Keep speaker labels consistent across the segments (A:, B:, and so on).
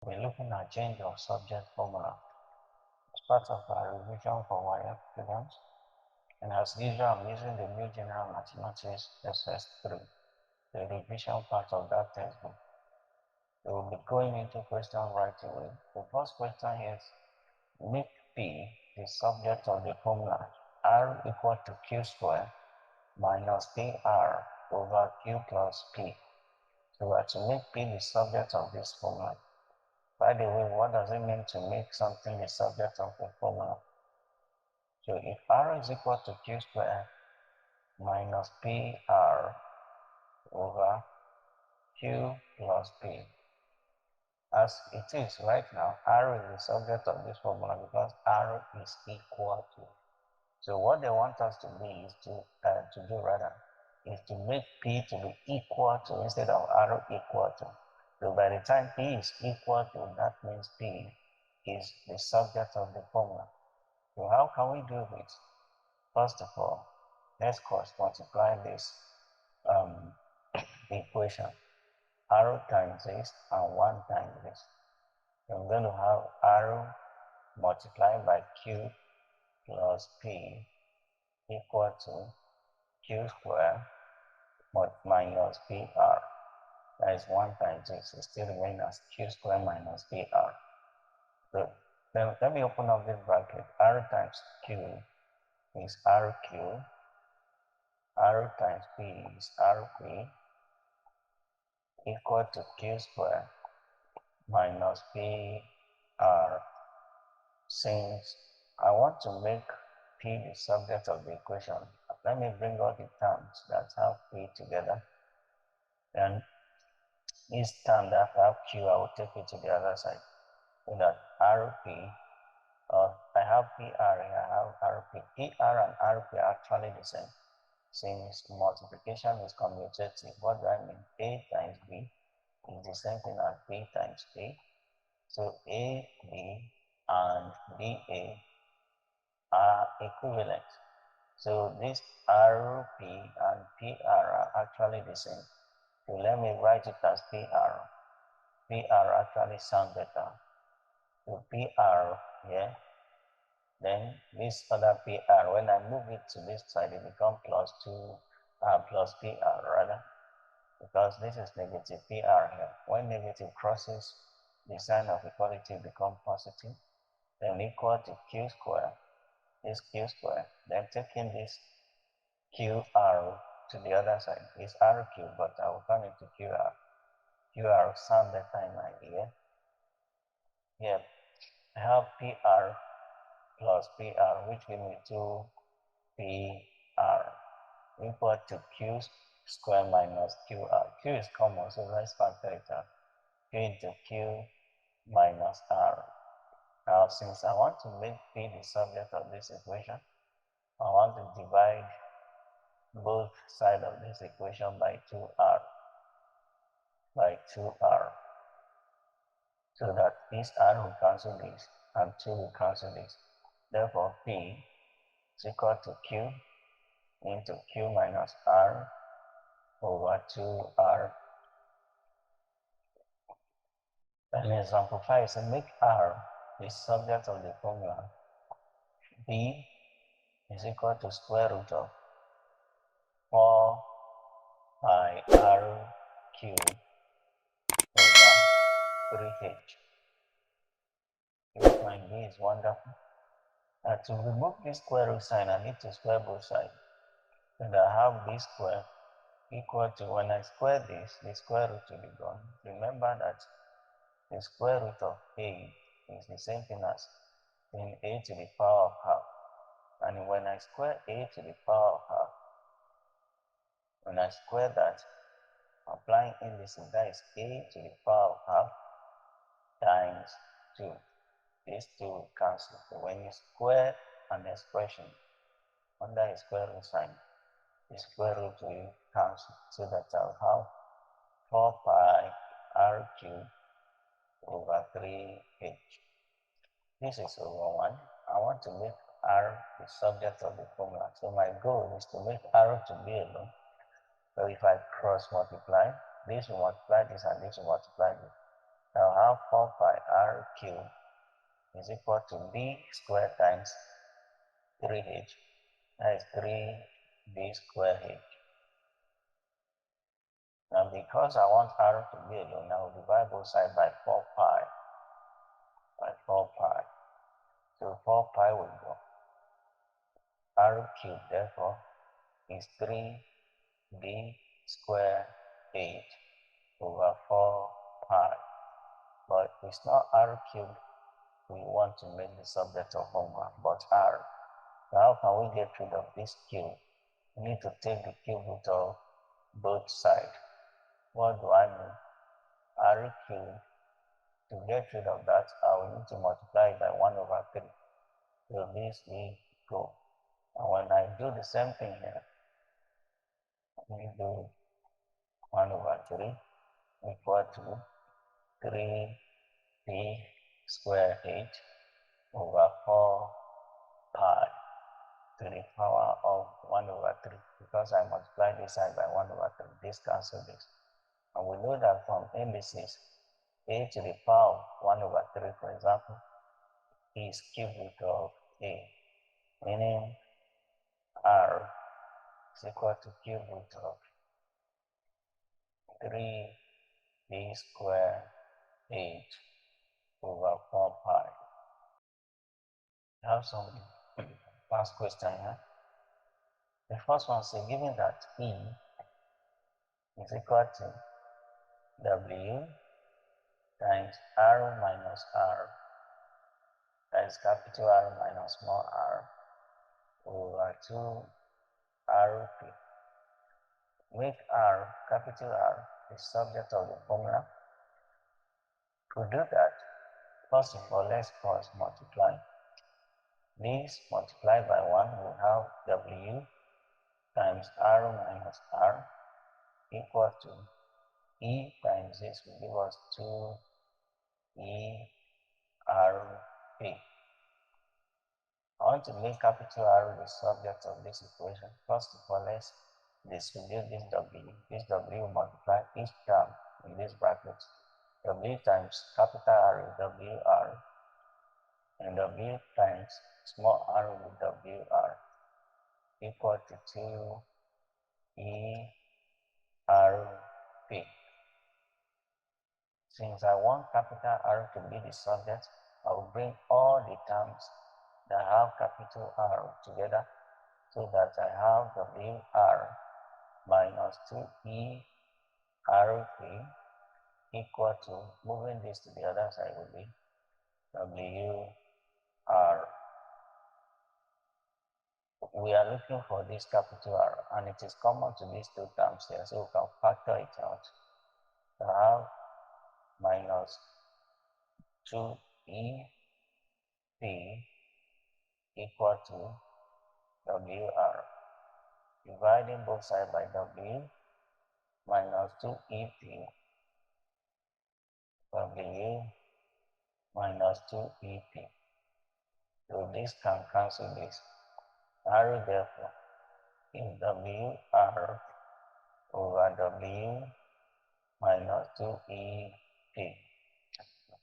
A: We're looking at change of subject formula as part of our revision for WAEC students. And as usual, I'm using the new General Mathematics SS3, the revision part of that textbook. So we'll be going into question right away. The first question is, make P the subject of the formula R equal to Q squared minus PR over Q plus P. So we are to make P the subject of this formula. By the way, what does it mean to make something the subject of a formula? So if R is equal to Q squared minus PR over Q plus P, as it is right now, R is the subject of this formula because R is equal to. So what they want us to be is to do rather is to make P to be equal to instead of R equal to. So by the time P is equal to, that means P is the subject of the formula. So how can we do this? First of all, let's cross multiply this equation. R times this and 1 times this. So I'm going to have R multiplied by Q plus P equal to Q squared minus PR. That is 1 times this. It still remains as Q squared minus PR. So then let me open up this bracket. R times Q is RQ. R times P is RP equal to Q squared minus PR. Since I want to make P the subject of the equation, let me bring all the terms that have P together. Then each term that have Q, I will take it to the other side. So that RP, I have PR here, I have RP. PR and RP are actually the same. Since multiplication is commutative, what do I mean? A times B is the same thing as B times A. So AB and BA are equivalent. So this RP and PR are actually the same. So let me write it as PR. PR actually sound better. So PR here, then this other PR, when I move it to this side, it becomes plus PR rather, because this is negative PR here. When negative crosses, the sign of equality becomes positive, then equal to Q squared, this Q squared, then taking this QR to the other side is RQ, but I will turn it to QR. QR sound better in my ear. Here, I have PR plus PR, which gives me 2PR equal to Q squared minus QR. Q is common, so let's factor it out. Q into Q minus R. Now, since I want to make P the subject of this equation, I want to divide both sides of this equation by 2R. So that this R will cancel this and 2 will cancel this. Therefore, P is equal to Q into Q minus R over 2R. And example 5 is to make R the subject of the formula. B is equal to square root of 4 by R cubed over 3H. If my B is wonderful. To remove this square root sign, I need to square both sides. And I have B squared equal to, when I square this, the square root will be gone. Remember that the square root of A is the same thing as in A to the power of half. And when I square A to the power of half, when I square that, applying indices, that is A to the power of half times 2. These two will cancel. So when you square an expression under a square root sign, the square root will cancel. So that I'll have 4 pi R cubed over 3H. This is over 1. I want to make R the subject of the formula. So my goal is to make R to be alone. So if I cross multiply, this will multiply this and this will multiply this. I'll have 4 pi r cubed is equal to b squared times 3h. That is 3b squared h. Now because I want r to be alone, I will divide both sides by 4 pi. So 4 pi will go. R cubed therefore is 3b squared h over 4 pi. But it's not r cubed we want to make the subject of homework, but r. Now how can we get rid of this cube? We need to take the cube root of both sides. What do I mean? R cubed. To get rid of that, I will need to multiply it by 1 over 3. So this will go. And when I do the same thing here, we do 1 over 3 equal to 3p square h over 4 pi to the power of 1 over 3. Because I multiply this side by 1 over 3, this cancels this. And we know that from indices, a to the power of 1 over 3, for example, is cube root of a, meaning r is equal to cube root of 3b squared h over 4 pi. I have some past question here. The first one says, given that E is equal to W times R minus R, that is capital R minus small r, over 2 RP. Make R, capital R, the subject of the formula. To do that, first of all, let's cross multiply. This multiplied by 1 will have W times R minus R equal to E times this will give us 2ERP. I want to make capital R the subject of this equation. First of all, let's distribute this W. This W will multiply each term in this bracket. W times capital R is WR, and W times small r with WR equal to 2ERP. Since I want capital R to be the subject, I will bring all the terms that have capital R together so that I have WR minus 2ERP equal to, moving this to the other side will be WR. We are looking for this capital R, and it is common to these two terms here, so we can factor it out. So I have minus 2EP equal to WR. Dividing both sides by W minus 2EP, W minus 2EP. So this can cancel this. R therefore is WR over W minus 2EP.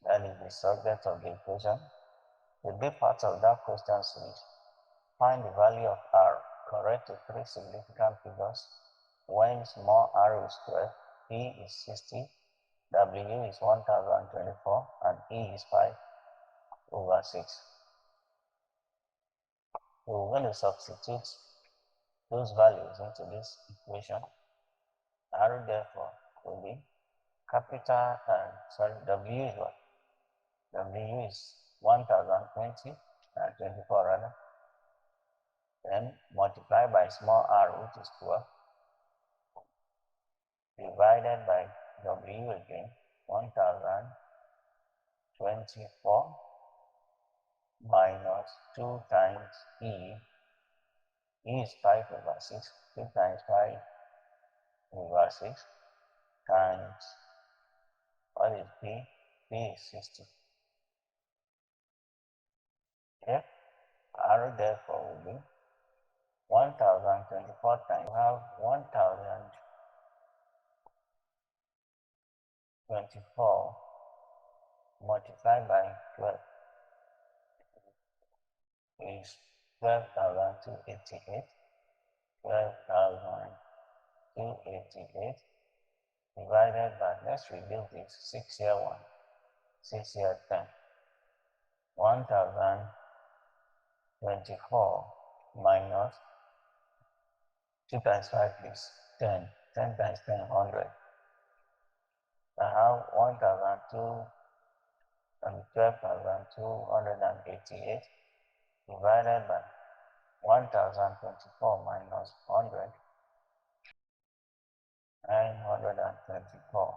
A: That is the subject of the equation. The B part of that question says, find the value of R correct to 3 significant figures when small r is 12, P is 60, W is 1024, and E is 5 over 6. So we're going to substitute those values into this equation. R therefore will be capital, W is what? W is 1020 and 24 rather. Then multiply by small r, which is 12, divided by W again, 1024 minus 2 times E. E is 5 over 6, 2 times 5 over 6 times, what is P? P is 60. Okay? R therefore will be 1024 times, we have 1024 multiplied by 12 is 12,288. 12,288 divided by, let's rebuild this, 6 here 1, 6 here 10. 1,024 minus 2 times 5 is 10. 10 times 10, 100. I have 12,288 divided by 1,024 minus 100, 924.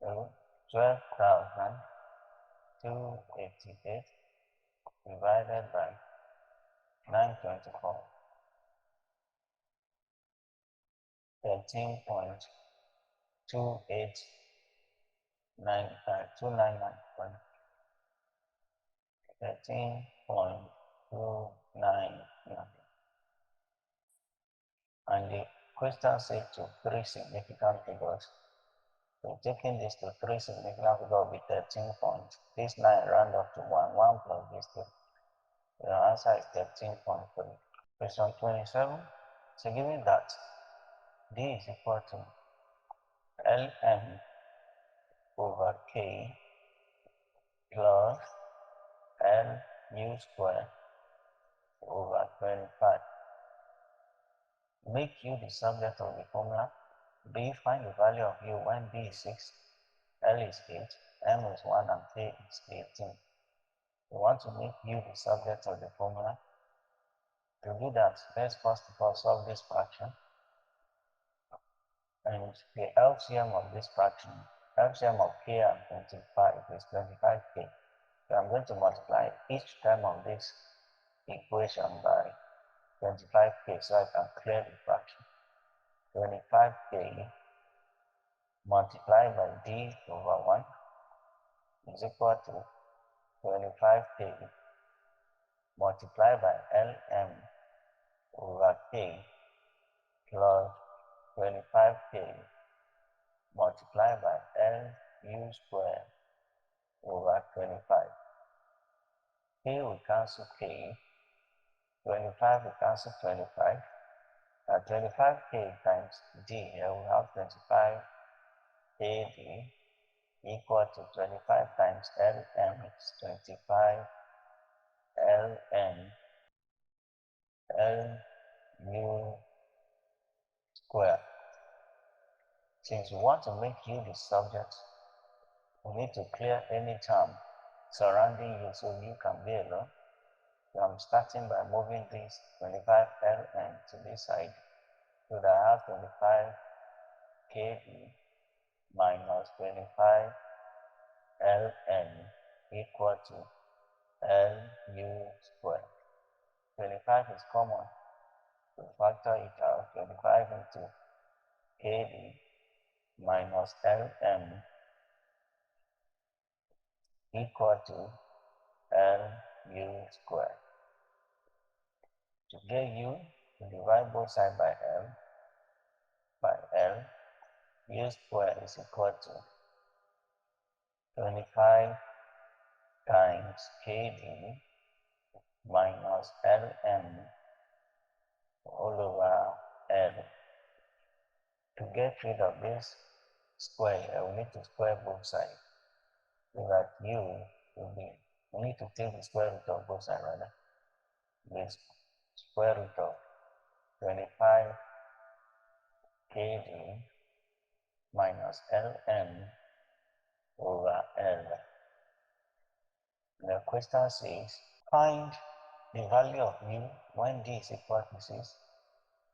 A: So 12,288 divided by 924. 13.299. 13.299. And the question said to 3 significant figures. So taking this to 3 significant figures will be 13 points. This 9 round up to 1. 1 plus this 2. The answer is 13.3. Question 27. So given that D is equal to Lm over K plus Lu square over 25. Make U the subject of the formula. B, find the value of U when B is 6, L is 8, M is 1, and K is 18. We want to make U the subject of the formula. To do that, let's first of all solve this fraction. And the LCM of this fraction, LCM of K and 25 is 25K. So I'm going to multiply each term of this equation by 25K so I can clear the fraction. 25K multiplied by D over 1 is equal to 25K multiplied by Lm over K plus 25K multiplied by Lu square over 25. K will cancel K, 25 will cancel 25. 25K times D, here we have 25KD equal to 25 times Lm is 25 Lm Lu square. Since we want to make U the subject, we need to clear any term surrounding U so U can be alone. So I'm starting by moving this 25 Lm to this side. So that I have 25 KD minus 25 Lm equal to Lu square. 25 is common, so factor it out. 25 into KD minus Lm equal to Lu square. To get U, we divide both sides by L. U square is equal to 25 times KD minus Lm all over L. To get rid of this square, we need to square both sides. So that U will be, we need to take the square root of both sides rather. The square root of 25 KD minus Lm over L. The question says, find the value of U when D is equal to 6,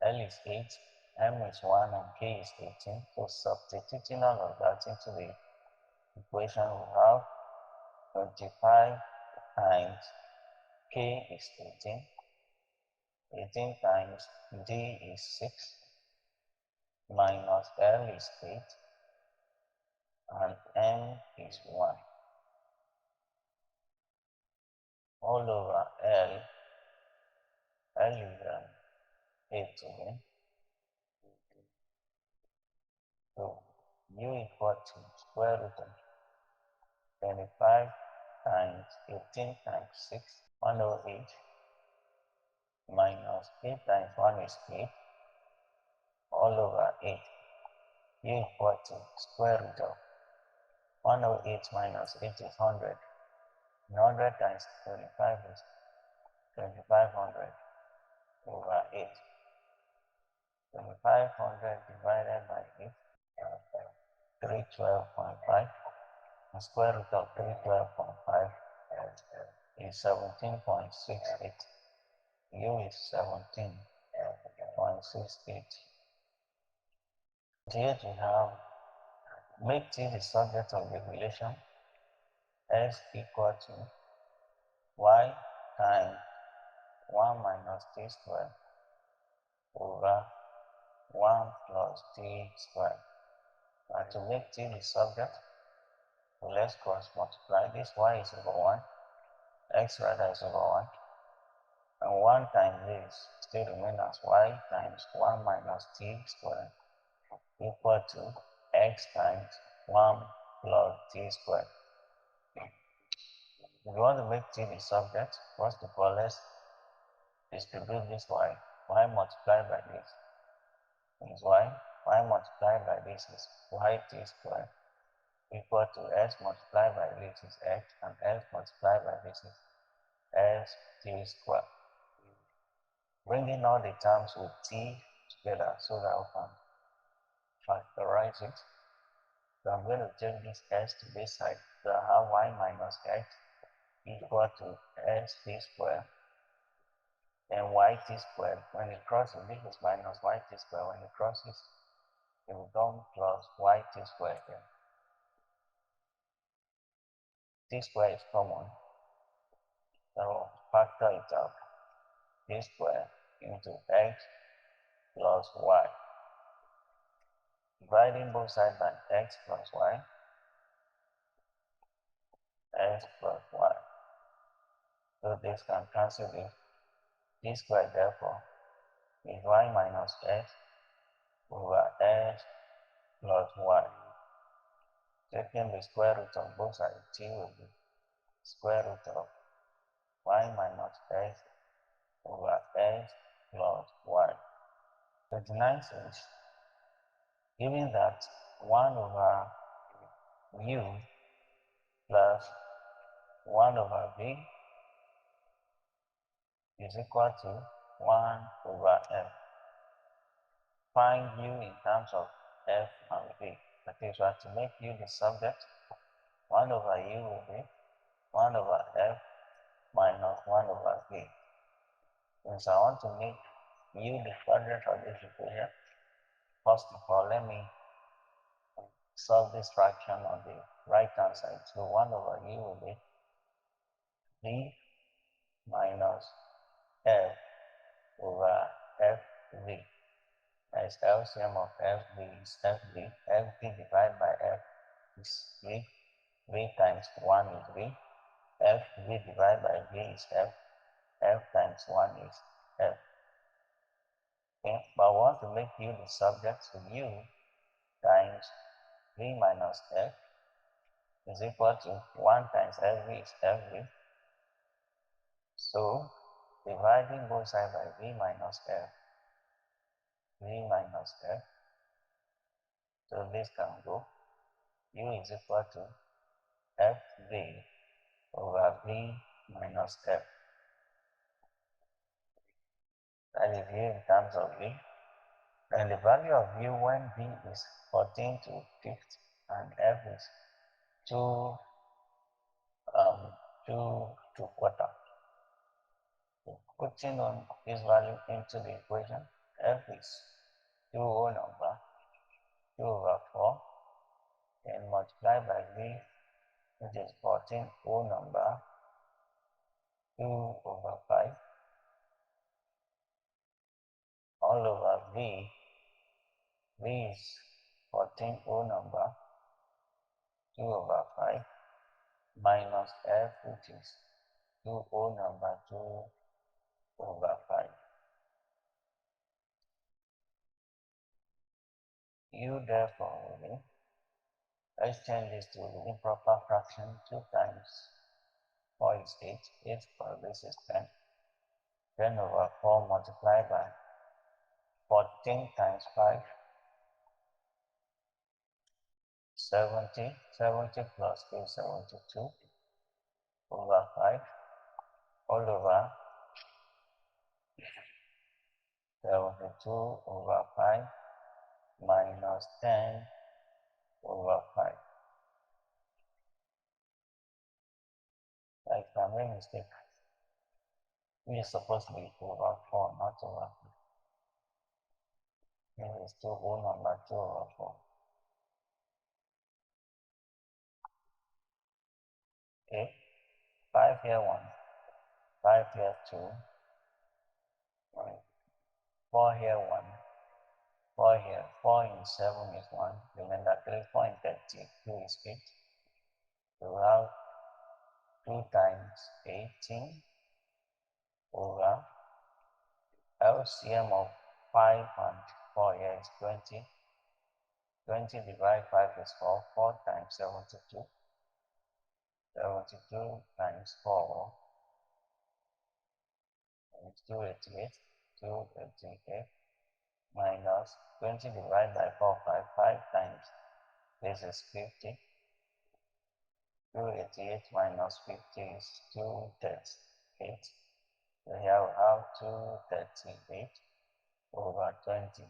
A: L is 8, M is 1, and K is 18. So substituting all of that into the equation, we have 25 times K is 18, 18 times D is 6, minus L is 8, and M is 1. All over L is 8 again. So U equal to square root of 25 times 18 times 6, 108 minus 8 times 1 is 8, all over 8. U equal to square root of 108 minus 8 is 100. 100 times 25 is 2500 over 8. 2500 divided by 8, 312.5. The square root of 312.5 is 17.68. U is 17.68. Here we have make t the subject of the relation s equal to y times 1 minus t squared over 1 plus t squared. And to make t the subject, let's cross multiply. This y is over 1, x rather is over 1, and 1 times this still remains as y times 1 minus t squared equal to x times 1 plus t squared. If you want to make t the subject, first of all, let's distribute this y. Y multiplied by this is y. Y multiplied by this is yt squared equal to s multiplied by this is x, and s multiplied by this is st squared. Bringing all the terms with t together so that we can factorize it. So I'm going to take this s to this side. So I have y minus x equal to st squared and yt squared. When it crosses, this is minus yt squared. When it crosses, it will become plus yt squared here. T squared is common, so factor it out. T squared into x plus y. Dividing both sides by x plus y, x plus y. So this can cancel this. T squared therefore is y minus x over x plus y. Taking the square root of both sides, t will be square root of y minus x over x plus y. 29 says, given that 1 over u plus 1 over v is equal to 1 over f. Find u in terms of f and v. That is, we have to make u the subject. 1 over u will be 1 over f minus 1 over v. Since I want to make u the subject of this equation, first of all, let me solve this fraction on the right hand side. So 1 over u will be v minus f over fv. As LCM of fv is fv. Fv divided by f is v. V times 1 is v. Fv divided by v is f. F times 1 is f. Okay, but we want to make u the subject, so u times v minus f is equal to 1 times fv is fv. So dividing both sides by v minus f, so this can go. U is equal to fv over v minus f. That is u in terms of v. And the value of u when v is 14 to 50 and f is 2 to quarter. So putting on this value into the equation, f is 2 whole number, 2 over 4, and multiply by v, which is 14 whole number, 2 over 5, all over v. V is 14 whole number, 2 over 5, minus f, which is 2 whole number, 2 over 5. U therefore will be Let's change this to the improper fraction. 2 times 4 is 8. 8 plus this is 10. 10 over 4 multiplied by 14 times 5. 70. 70 plus 2 is 72 over 5 all over 72 over 5 minus 10 over 5. Like I made a mistake. It is supposed to be over 4, not over 3. This is 2 whole number 2 over 4. Okay. 5 here 1. 5 here 2. 4 here 1. 4 here. 4 in 7 is 1. Remember 3, 4 in 32 is 8. So we have 2 times 18 over LCM of 5 and 4 here is 20. 20 divided 5 is 4. 4 times 72. 72 times 4 is 288. 288 minus 20 divided by 4, 5. 5 times this is 50. 288 minus 50 is 238. So here we have 238 over 20.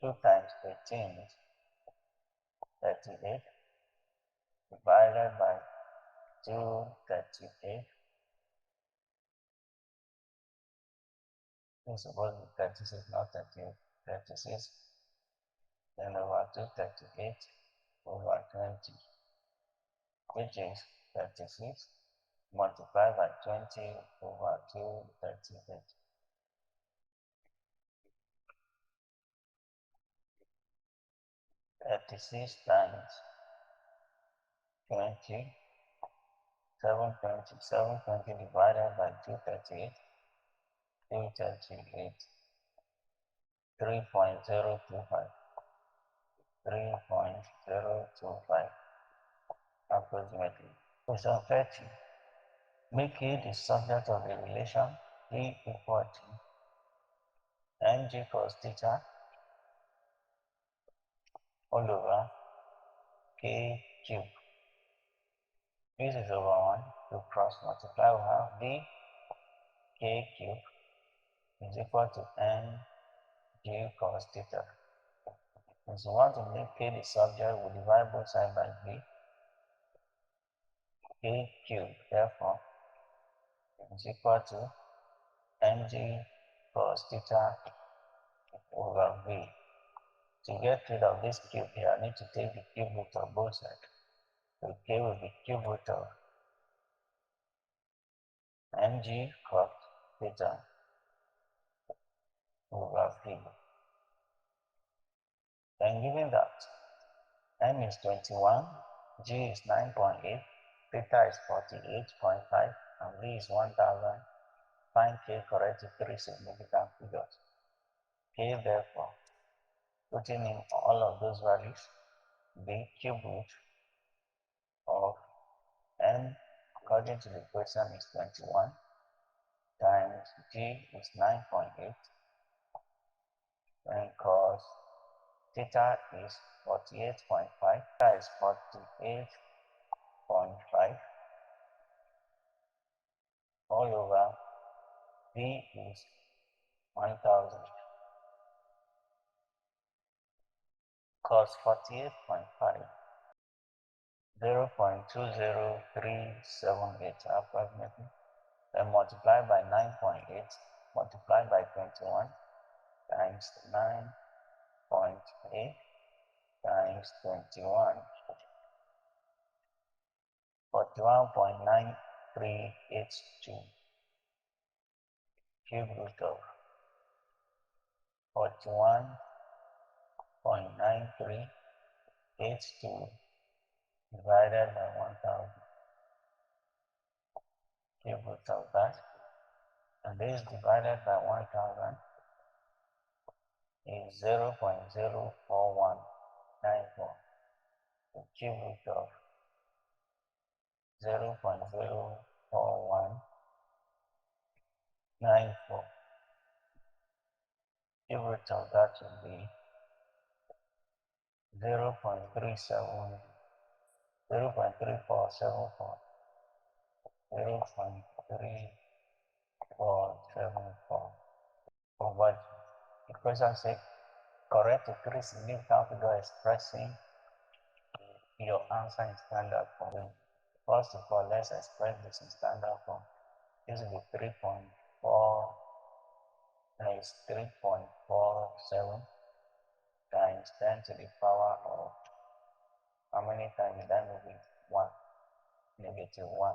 A: 2 times 18 is 38 divided by 238. It's supposed to be 36, not 38. 36. Then over 238 over 20, which is 36 multiplied by 20 over 238. 36 times 20, 720. 720 divided by 238, 238, 3.025. 3.025 approximately. Question 30. Make it the subject of the relation P equal to mg cos theta all over k cube. This is over 1 to cross multiply. We have v k cube is equal to mg cos theta. Since we want to make k the subject, we divide both sides by v k cube. Therefore, is equal to mg cos theta over v. To get rid of this cube here, I need to take the cube root of both sides. So k will be cube root of mg cos theta over v. Then given that m is 21, g is 9.8, theta is 48.5, and v is 1000, find k correct to 3 significant figures. K therefore, putting in all of those values, the cube root of m according to the equation is 21 times g is 9.8 and cos theta is 48.5. Theta is 48.5 all over v is 1000. Cos 48.5 0.20378 approximately, then multiply by 9.8 multiplied by 21 times 9.8 times 21, 41.9382, cube root of 41.9382 divided by 1000, cube root of that, and this divided by 1000 is 0.04194. the cube root of 0.04194. Cube root of that will be 0.37, 0.3474, 0.3474 over the question says correct to three significant figures expressing your answer in standard form. First of all, let's express this in standard form. This will be 3.4 times 3.47 times 10 to the power of how many times that will be 1, negative 1.